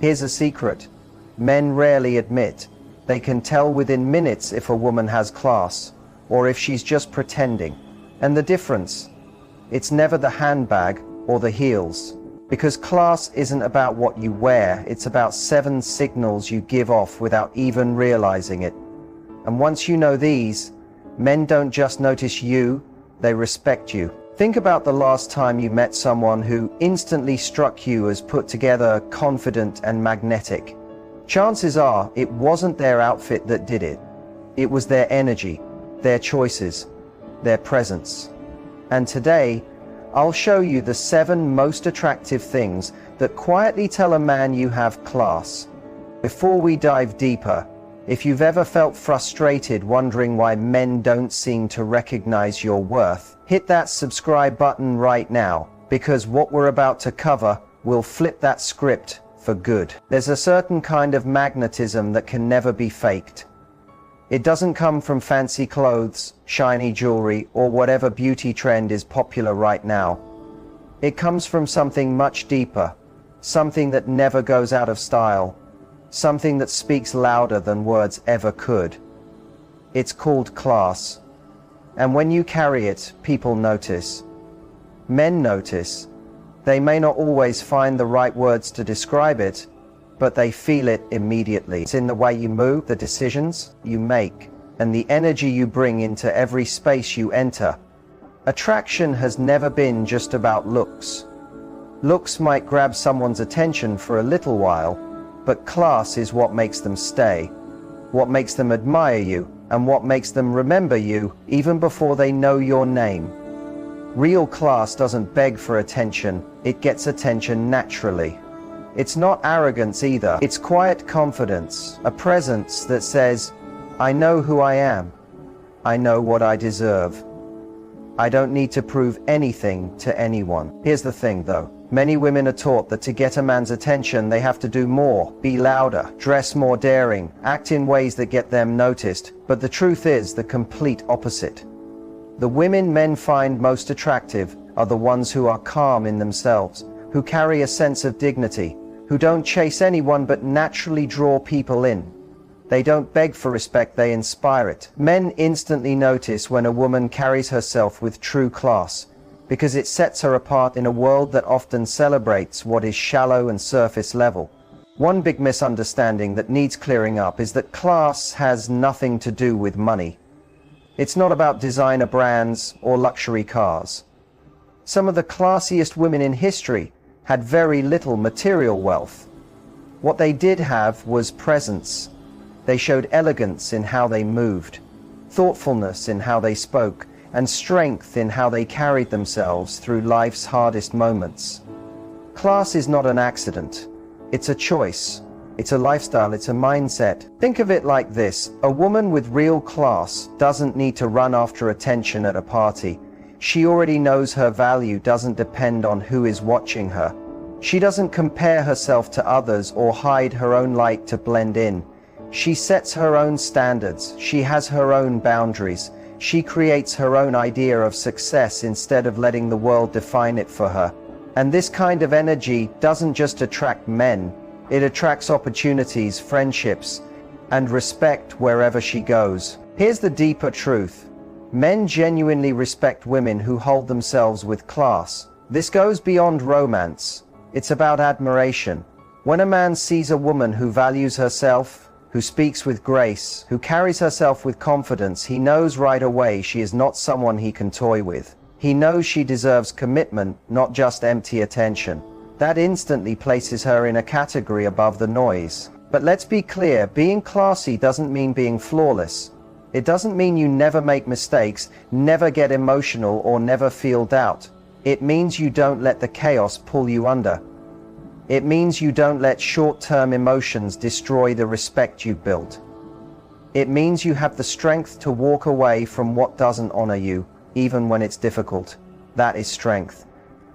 Here's a secret men rarely admit. They can tell within minutes if a woman has class, or if she's just pretending. And the difference? It's never the handbag or the heels. Because class isn't about what you wear, it's about 7 signals you give off without even realizing it. And once you know these, men don't just notice you, they respect you. Think about the last time you met someone who instantly struck you as put together, confident, and magnetic. Chances are it wasn't their outfit that did it. It was their energy, their choices, their presence. And today, I'll show you the 7 most attractive things that quietly tell a man you have class. Before we dive deeper, if you've ever felt frustrated wondering why men don't seem to recognize your worth, hit that subscribe button right now, because what we're about to cover will flip that script for good. There's a certain kind of magnetism that can never be faked. It doesn't come from fancy clothes, shiny jewelry, or whatever beauty trend is popular right now. It comes from something much deeper, something that never goes out of style, something that speaks louder than words ever could. It's called class. And when you carry it, people notice. Men notice. They may not always find the right words to describe it, but they feel it immediately. It's in the way you move, the decisions you make, and the energy you bring into every space you enter. Attraction has never been just about looks. Looks might grab someone's attention for a little while, but class is what makes them stay, what makes them admire you, and what makes them remember you even before they know your name. Real class doesn't beg for attention, it gets attention naturally. It's not arrogance either, it's quiet confidence, a presence that says, I know who I am, I know what I deserve. I don't need to prove anything to anyone. Here's the thing though, many women are taught that to get a man's attention they have to do more, be louder, dress more daring, act in ways that get them noticed, but the truth is the complete opposite. The women men find most attractive are the ones who are calm in themselves, who carry a sense of dignity, who don't chase anyone but naturally draw people in. They don't beg for respect, they inspire it. Men instantly notice when a woman carries herself with true class, because it sets her apart in a world that often celebrates what is shallow and surface level. One big misunderstanding that needs clearing up is that class has nothing to do with money. It's not about designer brands or luxury cars. Some of the classiest women in history had very little material wealth. What they did have was presence. They showed elegance in how they moved, thoughtfulness in how they spoke, and strength in how they carried themselves through life's hardest moments. Class is not an accident. It's a choice. It's a lifestyle. It's a mindset. Think of it like this. A woman with real class doesn't need to run after attention at a party. She already knows her value doesn't depend on who is watching her. She doesn't compare herself to others or hide her own light to blend in. She sets her own standards. She has her own boundaries. She creates her own idea of success instead of letting the world define it for her. And this kind of energy doesn't just attract men. It attracts opportunities, friendships, and respect wherever she goes. Here's the deeper truth. Men genuinely respect women who hold themselves with class. This goes beyond romance. It's about admiration. When a man sees a woman who values herself, who speaks with grace, who carries herself with confidence, he knows right away she is not someone he can toy with. He knows she deserves commitment, not just empty attention. That instantly places her in a category above the noise. But let's be clear, being classy doesn't mean being flawless. It doesn't mean you never make mistakes, never get emotional, or never feel doubt. It means you don't let the chaos pull you under. It means you don't let short-term emotions destroy the respect you've built. It means you have the strength to walk away from what doesn't honor you, even when it's difficult. That is strength.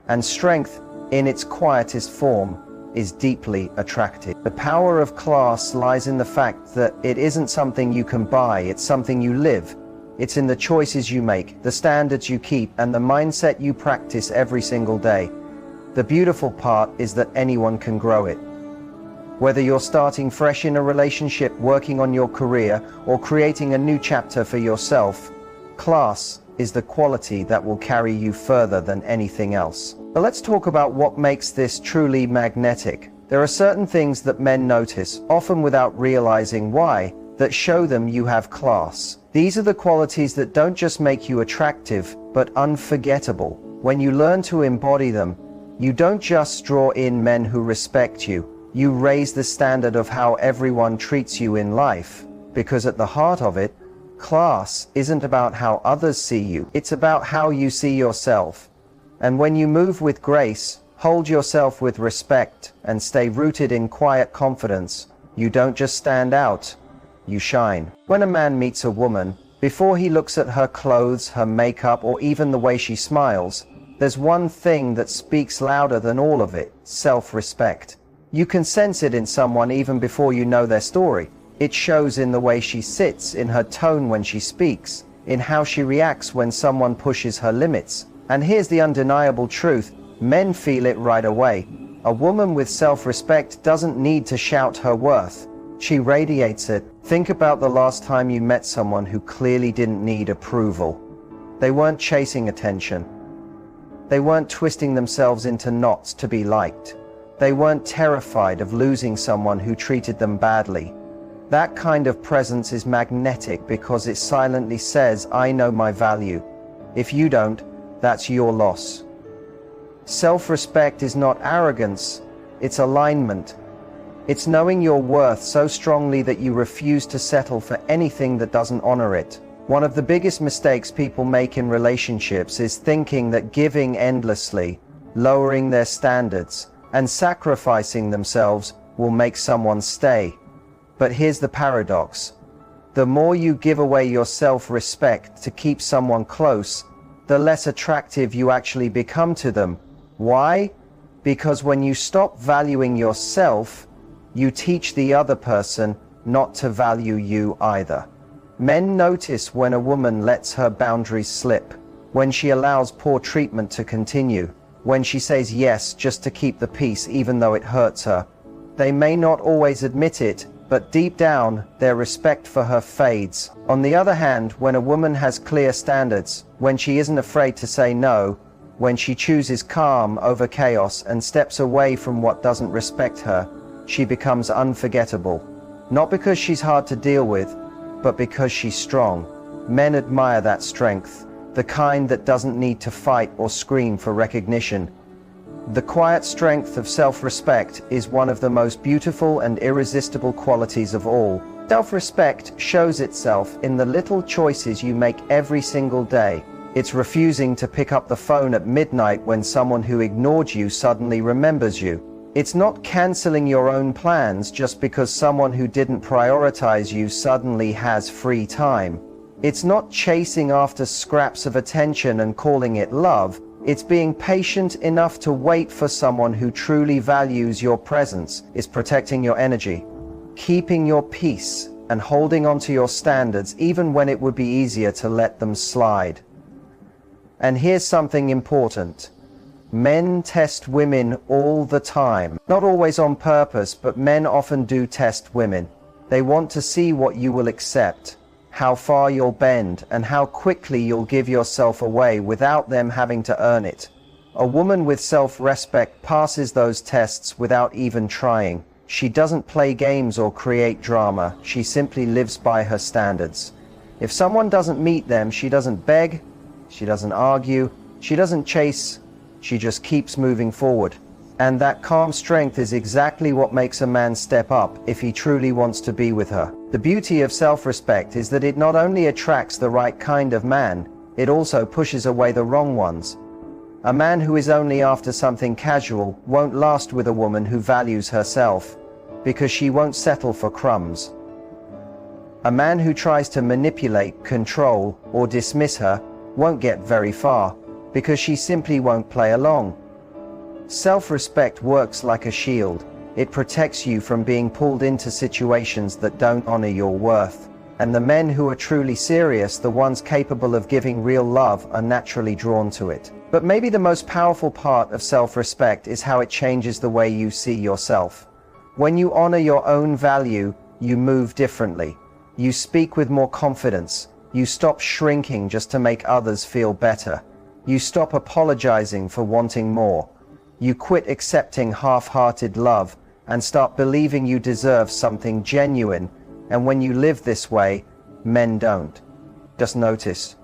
And strength, in its quietest form, is deeply attractive. The power of class lies in the fact that it isn't something you can buy, it's something you live. It's in the choices you make, the standards you keep, and the mindset you practice every single day. The beautiful part is that anyone can grow it. Whether you're starting fresh in a relationship, working on your career, or creating a new chapter for yourself, class is the quality that will carry you further than anything else. But let's talk about what makes this truly magnetic. There are certain things that men notice, often without realizing why, that show them you have class. These are the qualities that don't just make you attractive, but unforgettable. When you learn to embody them, you don't just draw in men who respect you. You raise the standard of how everyone treats you in life, because at the heart of it, class isn't about how others see you, it's about how you see yourself. And when you move with grace, hold yourself with respect, and stay rooted in quiet confidence, you don't just stand out, you shine. When a man meets a woman, before he looks at her clothes, her makeup, or even the way she smiles, there's one thing that speaks louder than all of it: self-respect. You can sense it in someone even before you know their story. It shows in the way she sits, in her tone when she speaks, in how she reacts when someone pushes her limits. And here's the undeniable truth: men feel it right away. A woman with self-respect doesn't need to shout her worth. She radiates it. Think about the last time you met someone who clearly didn't need approval. They weren't chasing attention. They weren't twisting themselves into knots to be liked. They weren't terrified of losing someone who treated them badly. That kind of presence is magnetic because it silently says, I know my value. If you don't, that's your loss. Self-respect is not arrogance, it's alignment. It's knowing your worth so strongly that you refuse to settle for anything that doesn't honor it. One of the biggest mistakes people make in relationships is thinking that giving endlessly, lowering their standards, and sacrificing themselves will make someone stay. But here's the paradox. The more you give away your self-respect to keep someone close, the less attractive you actually become to them. Why? Because when you stop valuing yourself, you teach the other person not to value you either. Men notice when a woman lets her boundaries slip, when she allows poor treatment to continue, when she says yes just to keep the peace even though it hurts her. They may not always admit it, but deep down, their respect for her fades. On the other hand, when a woman has clear standards, when she isn't afraid to say no, when she chooses calm over chaos and steps away from what doesn't respect her, she becomes unforgettable. Not because she's hard to deal with, but because she's strong. Men admire that strength, the kind that doesn't need to fight or scream for recognition. The quiet strength of self-respect is one of the most beautiful and irresistible qualities of all. Self-respect shows itself in the little choices you make every single day. It's refusing to pick up the phone at midnight when someone who ignored you suddenly remembers you. It's not canceling your own plans just because someone who didn't prioritize you suddenly has free time. It's not chasing after scraps of attention and calling it love. It's being patient enough to wait for someone who truly values your presence. It's protecting your energy, keeping your peace, and holding on to your standards even when it would be easier to let them slide. And here's something important. Men test women all the time. Not always on purpose, but men often do test women. They want to see what you will accept, how far you'll bend, and how quickly you'll give yourself away without them having to earn it. A woman with self-respect passes those tests without even trying. She doesn't play games or create drama. She simply lives by her standards. If someone doesn't meet them, she doesn't beg, she doesn't argue, she doesn't chase, she just keeps moving forward. And that calm strength is exactly what makes a man step up if he truly wants to be with her. The beauty of self-respect is that it not only attracts the right kind of man, it also pushes away the wrong ones. A man who is only after something casual won't last with a woman who values herself, because she won't settle for crumbs. A man who tries to manipulate, control, or dismiss her won't get very far, because she simply won't play along. Self-respect works like a shield. It protects you from being pulled into situations that don't honor your worth. And the men who are truly serious, the ones capable of giving real love, are naturally drawn to it. But maybe the most powerful part of self-respect is how it changes the way you see yourself. When you honor your own value, you move differently. You speak with more confidence. You stop shrinking just to make others feel better. You stop apologizing for wanting more. You quit accepting half-hearted love and start believing you deserve something genuine. And when you live this way, men don't. Just notice.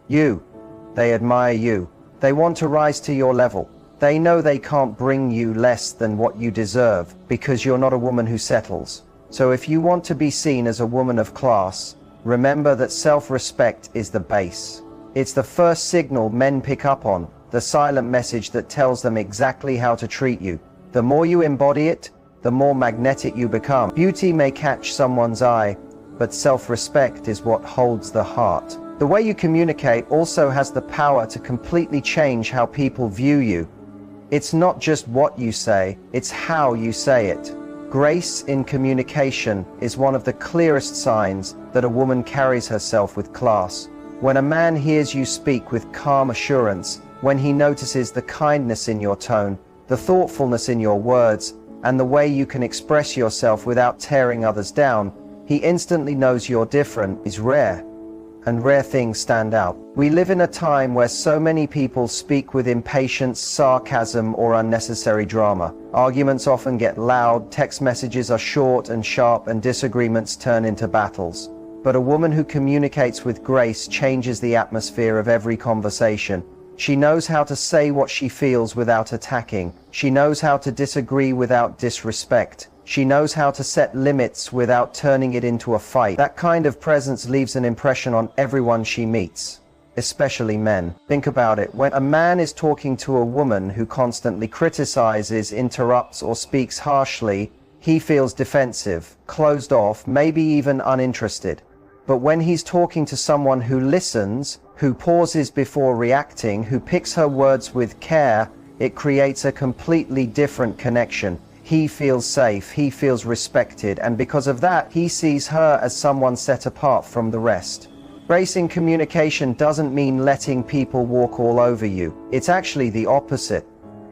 They admire you. They want to rise to your level. They know they can't bring you less than what you deserve because you're not a woman who settles. So if you want to be seen as a woman of class, remember that self-respect is the base. It's the first signal men pick up on, the silent message that tells them exactly how to treat you. The more you embody it, the more magnetic you become. Beauty may catch someone's eye, but self-respect is what holds the heart. The way you communicate also has the power to completely change how people view you. It's not just what you say, it's how you say it. Grace in communication is one of the clearest signs that a woman carries herself with class. When a man hears you speak with calm assurance, when he notices the kindness in your tone, the thoughtfulness in your words, and the way you can express yourself without tearing others down, he instantly knows you're different, is rare. And rare things stand out. We live in a time where so many people speak with impatience, sarcasm, or unnecessary drama. Arguments often get loud, text messages are short and sharp, and disagreements turn into battles. But a woman who communicates with grace changes the atmosphere of every conversation. She knows how to say what she feels without attacking. She knows how to disagree without disrespect. She knows how to set limits without turning it into a fight. That kind of presence leaves an impression on everyone she meets, especially men. Think about it. When a man is talking to a woman who constantly criticizes, interrupts, or speaks harshly, he feels defensive, closed off, maybe even uninterested. But when he's talking to someone who listens, who pauses before reacting, who picks her words with care, it creates a completely different connection. He feels safe, he feels respected, and because of that, he sees her as someone set apart from the rest. Grace in communication doesn't mean letting people walk all over you. It's actually the opposite.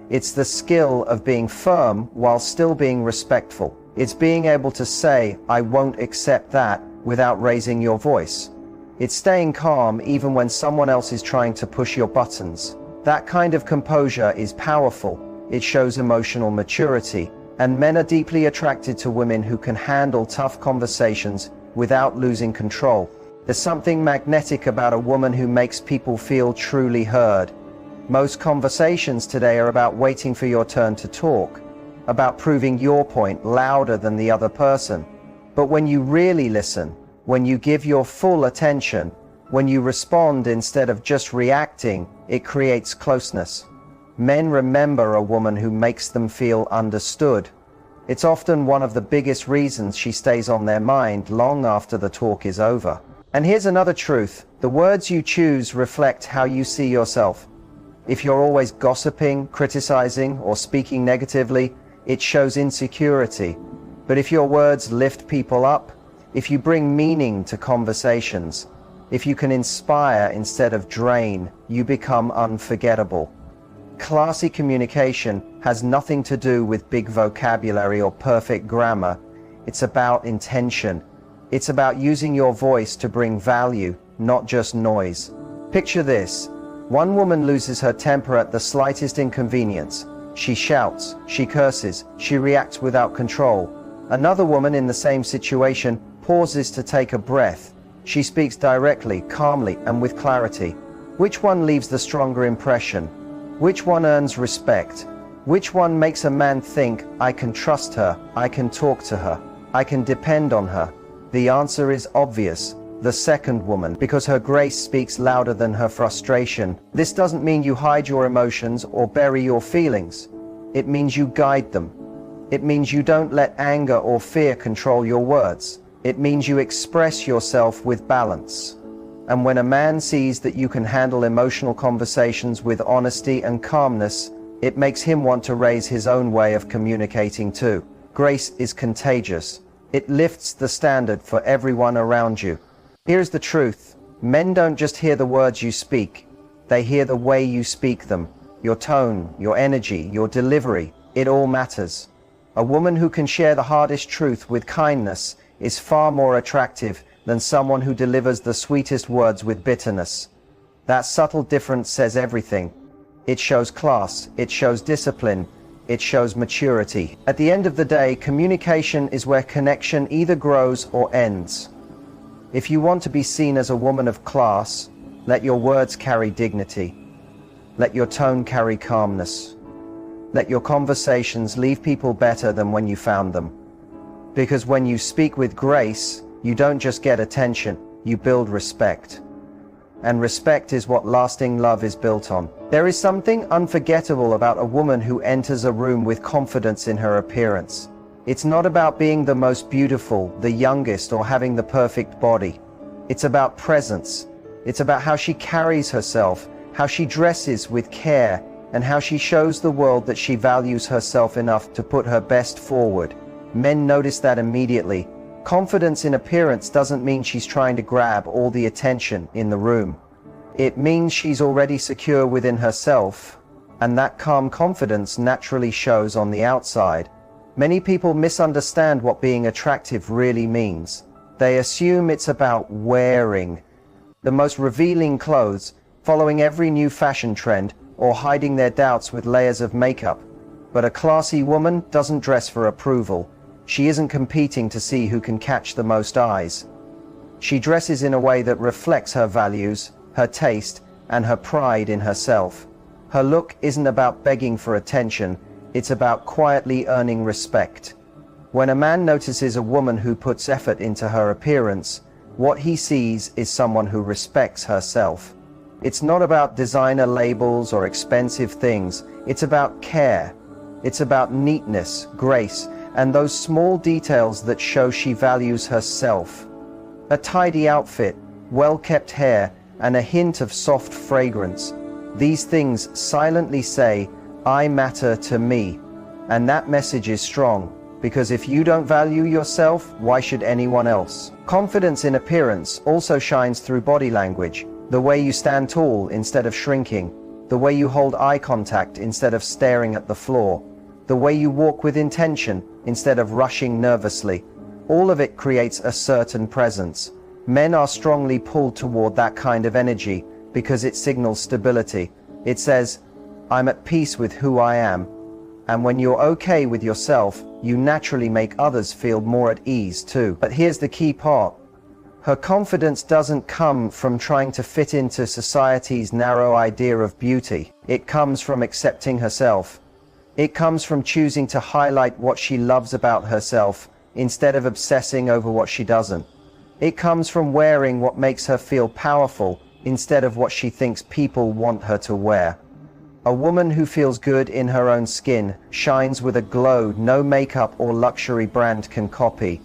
It's the skill of being firm while still being respectful. It's being able to say, "I won't accept that," without raising your voice. It's staying calm even when someone else is trying to push your buttons. That kind of composure is powerful. It shows emotional maturity. And men are deeply attracted to women who can handle tough conversations without losing control. There's something magnetic about a woman who makes people feel truly heard. Most conversations today are about waiting for your turn to talk, about proving your point louder than the other person. But when you really listen, when you give your full attention, when you respond instead of just reacting, it creates closeness. Men remember a woman who makes them feel understood. It's often one of the biggest reasons she stays on their mind long after the talk is over. And here's another truth. The words you choose reflect how you see yourself. If you're always gossiping, criticizing, or speaking negatively, it shows insecurity. But if your words lift people up, if you bring meaning to conversations, if you can inspire instead of drain, you become unforgettable. Classy communication has nothing to do with big vocabulary or perfect grammar. It's about intention. It's about using your voice to bring value, not just noise. Picture this. One woman loses her temper at the slightest inconvenience. She shouts, she curses, she reacts without control. Another woman in the same situation pauses to take a breath. She speaks directly, calmly, and with clarity. Which one leaves the stronger impression? Which one earns respect? Which one makes a man think, "I can trust her, I can talk to her, I can depend on her"? The answer is obvious. The second woman, because her grace speaks louder than her frustration. This doesn't mean you hide your emotions or bury your feelings. It means you guide them. It means you don't let anger or fear control your words. It means you express yourself with balance. And when a man sees that you can handle emotional conversations with honesty and calmness, it makes him want to raise his own way of communicating too. Grace is contagious. It lifts the standard for everyone around you. Here's the truth. Men don't just hear the words you speak. They hear the way you speak them. Your tone, your energy, your delivery. It all matters. A woman who can share the hardest truth with kindness is far more attractive than someone who delivers the sweetest words with bitterness. That subtle difference says everything. It shows class, it shows discipline, it shows maturity. At the end of the day, communication is where connection either grows or ends. If you want to be seen as a woman of class, let your words carry dignity. Let your tone carry calmness. Let your conversations leave people better than when you found them. Because when you speak with grace, you don't just get attention, you build respect. And respect is what lasting love is built on. There is something unforgettable about a woman who enters a room with confidence in her appearance. It's not about being the most beautiful, the youngest, or having the perfect body. It's about presence. It's about how she carries herself, how she dresses with care, and how she shows the world that she values herself enough to put her best forward. Men notice that immediately. Confidence in appearance doesn't mean she's trying to grab all the attention in the room. It means she's already secure within herself, and that calm confidence naturally shows on the outside. Many people misunderstand what being attractive really means. They assume it's about wearing the most revealing clothes, following every new fashion trend, or hiding their doubts with layers of makeup. But a classy woman doesn't dress for approval. She isn't competing to see who can catch the most eyes. She dresses in a way that reflects her values, her taste, and her pride in herself. Her look isn't about begging for attention, it's about quietly earning respect. When a man notices a woman who puts effort into her appearance, what he sees is someone who respects herself. It's not about designer labels or expensive things, it's about care. It's about neatness, grace, and those small details that show she values herself. A tidy outfit, well-kept hair, and a hint of soft fragrance. These things silently say, I matter to me. And that message is strong, because if you don't value yourself, why should anyone else? Confidence in appearance also shines through body language. The way you stand tall instead of shrinking. The way you hold eye contact instead of staring at the floor. The way you walk with intention instead of rushing nervously. All of it creates a certain presence. Men are strongly pulled toward that kind of energy because it signals stability. It says, I'm at peace with who I am. And when you're okay with yourself, you naturally make others feel more at ease too. But here's the key part. Her confidence doesn't come from trying to fit into society's narrow idea of beauty. It comes from accepting herself. It comes from choosing to highlight what she loves about herself instead of obsessing over what she doesn't. It comes from wearing what makes her feel powerful instead of what she thinks people want her to wear. A woman who feels good in her own skin shines with a glow no makeup or luxury brand can copy.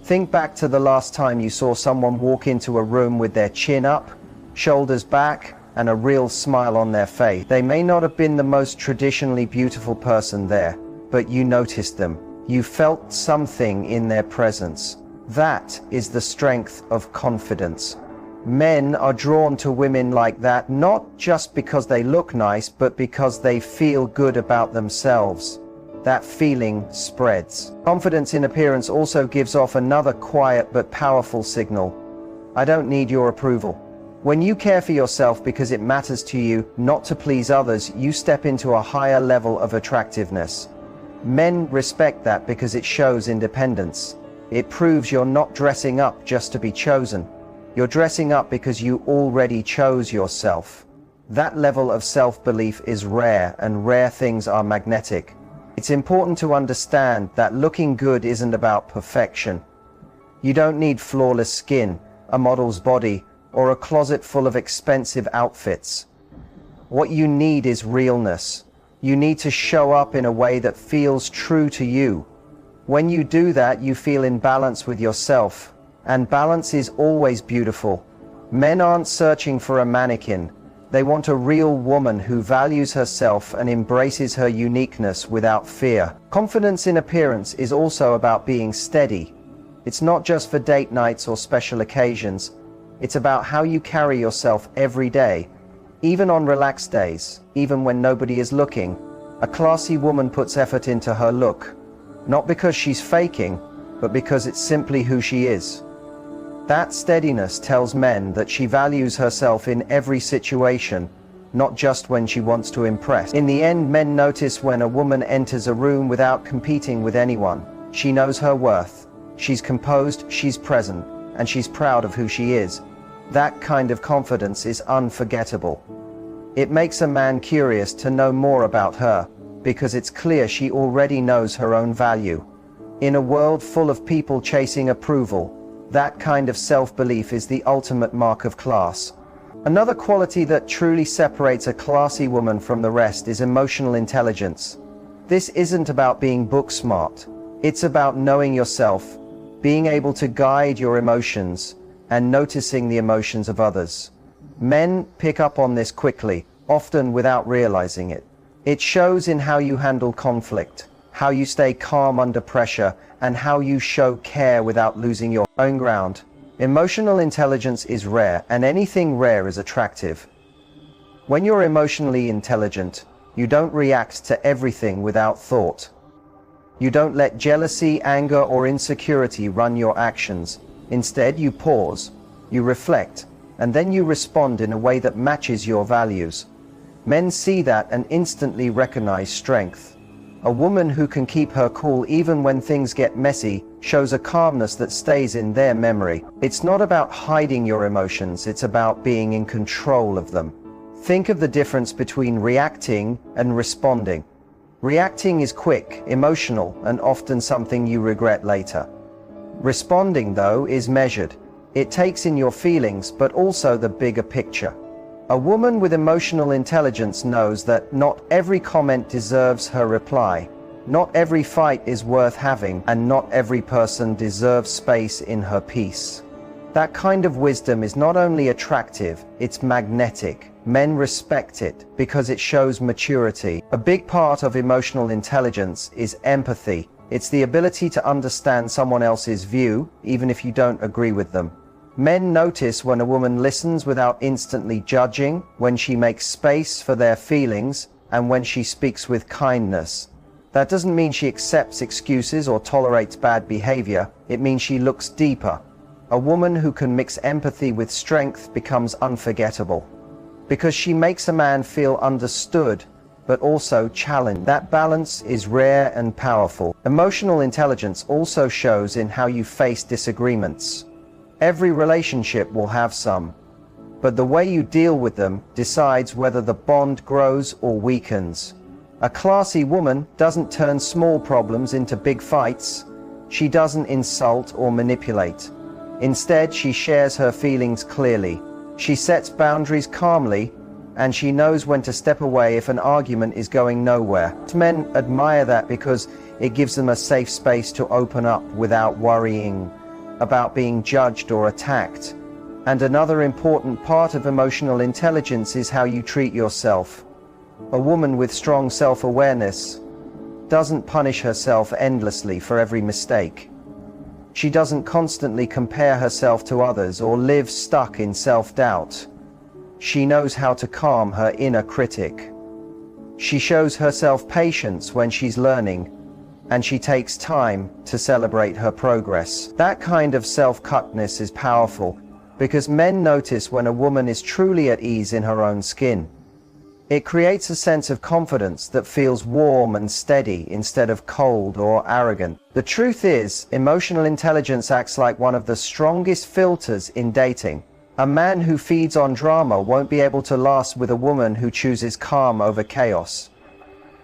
Think back to the last time you saw someone walk into a room with their chin up, shoulders back, and a real smile on their face. They may not have been the most traditionally beautiful person there, but you noticed them. You felt something in their presence. That is the strength of confidence. Men are drawn to women like that, not just because they look nice, but because they feel good about themselves. That feeling spreads. Confidence in appearance also gives off another quiet but powerful signal. I don't need your approval. When you care for yourself because it matters to you, not to please others, you step into a higher level of attractiveness. Men respect that because it shows independence. It proves you're not dressing up just to be chosen. You're dressing up because you already chose yourself. That level of self-belief is rare, and rare things are magnetic. It's important to understand that looking good isn't about perfection. You don't need flawless skin, a model's body, or a closet full of expensive outfits. What you need is realness. You need to show up in a way that feels true to you. When you do that, you feel in balance with yourself, and balance is always beautiful. Men aren't searching for a mannequin. They want a real woman who values herself and embraces her uniqueness without fear. Confidence in appearance is also about being steady. It's not just for date nights or special occasions. It's about how you carry yourself every day, even on relaxed days, even when nobody is looking. A classy woman puts effort into her look. Not because she's faking, but because it's simply who she is. That steadiness tells men that she values herself in every situation, not just when she wants to impress. In the end, men notice when a woman enters a room without competing with anyone. She knows her worth. She's composed, she's present, and she's proud of who she is. That kind of confidence is unforgettable. It makes a man curious to know more about her, because it's clear she already knows her own value. In a world full of people chasing approval, that kind of self-belief is the ultimate mark of class. Another quality that truly separates a classy woman from the rest is emotional intelligence. This isn't about being book smart. It's about knowing yourself, being able to guide your emotions, and noticing the emotions of others. Men pick up on this quickly, often without realizing it. It shows in how you handle conflict, how you stay calm under pressure, and how you show care without losing your own ground. Emotional intelligence is rare, and anything rare is attractive. When you're emotionally intelligent, you don't react to everything without thought. You don't let jealousy, anger, or insecurity run your actions. Instead, you pause, you reflect, and then you respond in a way that matches your values. Men see that and instantly recognize strength. A woman who can keep her cool even when things get messy shows a calmness that stays in their memory. It's not about hiding your emotions, it's about being in control of them. Think of the difference between reacting and responding. Reacting is quick, emotional, and often something you regret later. Responding, though, is measured. It takes in your feelings, but also the bigger picture. A woman with emotional intelligence knows that not every comment deserves her reply. Not every fight is worth having, and not every person deserves space in her peace. That kind of wisdom is not only attractive, it's magnetic. Men respect it because it shows maturity. A big part of emotional intelligence is empathy. It's the ability to understand someone else's view, even if you don't agree with them. Men notice when a woman listens without instantly judging, when she makes space for their feelings, and when she speaks with kindness. That doesn't mean she accepts excuses or tolerates bad behavior. It means she looks deeper. A woman who can mix empathy with strength becomes unforgettable, because she makes a man feel understood, but also challenged. That balance is rare and powerful. Emotional intelligence also shows in how you face disagreements. Every relationship will have some, but the way you deal with them decides whether the bond grows or weakens. A classy woman doesn't turn small problems into big fights. She doesn't insult or manipulate. Instead, she shares her feelings clearly. She sets boundaries calmly, and she knows when to step away if an argument is going nowhere. Men admire that because it gives them a safe space to open up without worrying about being judged or attacked. And another important part of emotional intelligence is how you treat yourself. A woman with strong self-awareness doesn't punish herself endlessly for every mistake. She doesn't constantly compare herself to others or live stuck in self-doubt. She knows how to calm her inner critic. She shows herself patience when she's learning, and she takes time to celebrate her progress. That kind of self-kindness is powerful because men notice when a woman is truly at ease in her own skin. It creates a sense of confidence that feels warm and steady instead of cold or arrogant. The truth is, emotional intelligence acts like one of the strongest filters in dating. A man who feeds on drama won't be able to last with a woman who chooses calm over chaos.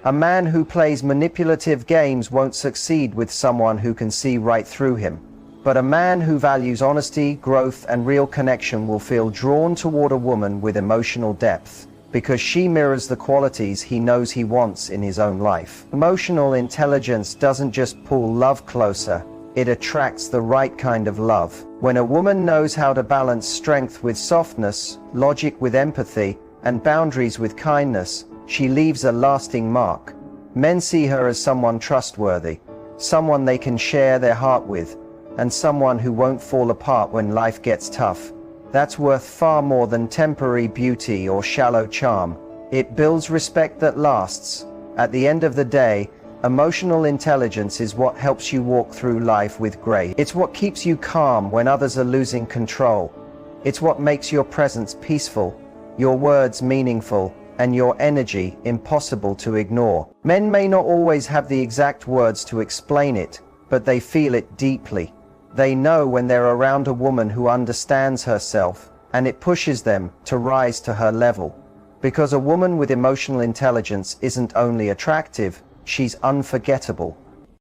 A man who plays manipulative games won't succeed with someone who can see right through him. But a man who values honesty, growth, and real connection will feel drawn toward a woman with emotional depth, because she mirrors the qualities he knows he wants in his own life. Emotional intelligence doesn't just pull love closer, it attracts the right kind of love. When a woman knows how to balance strength with softness, logic with empathy, and boundaries with kindness, she leaves a lasting mark. Men see her as someone trustworthy, someone they can share their heart with, and someone who won't fall apart when life gets tough. That's worth far more than temporary beauty or shallow charm. It builds respect that lasts. At the end of the day, Emotional intelligence is what helps you walk through life with grace. It's what keeps you calm when others are losing control. It's what makes your presence peaceful, your words meaningful, and your energy impossible to ignore. Men may not always have the exact words to explain it, but they feel it deeply. They know when they're around a woman who understands herself, and it pushes them to rise to her level. Because a woman with emotional intelligence isn't only attractive, she's unforgettable.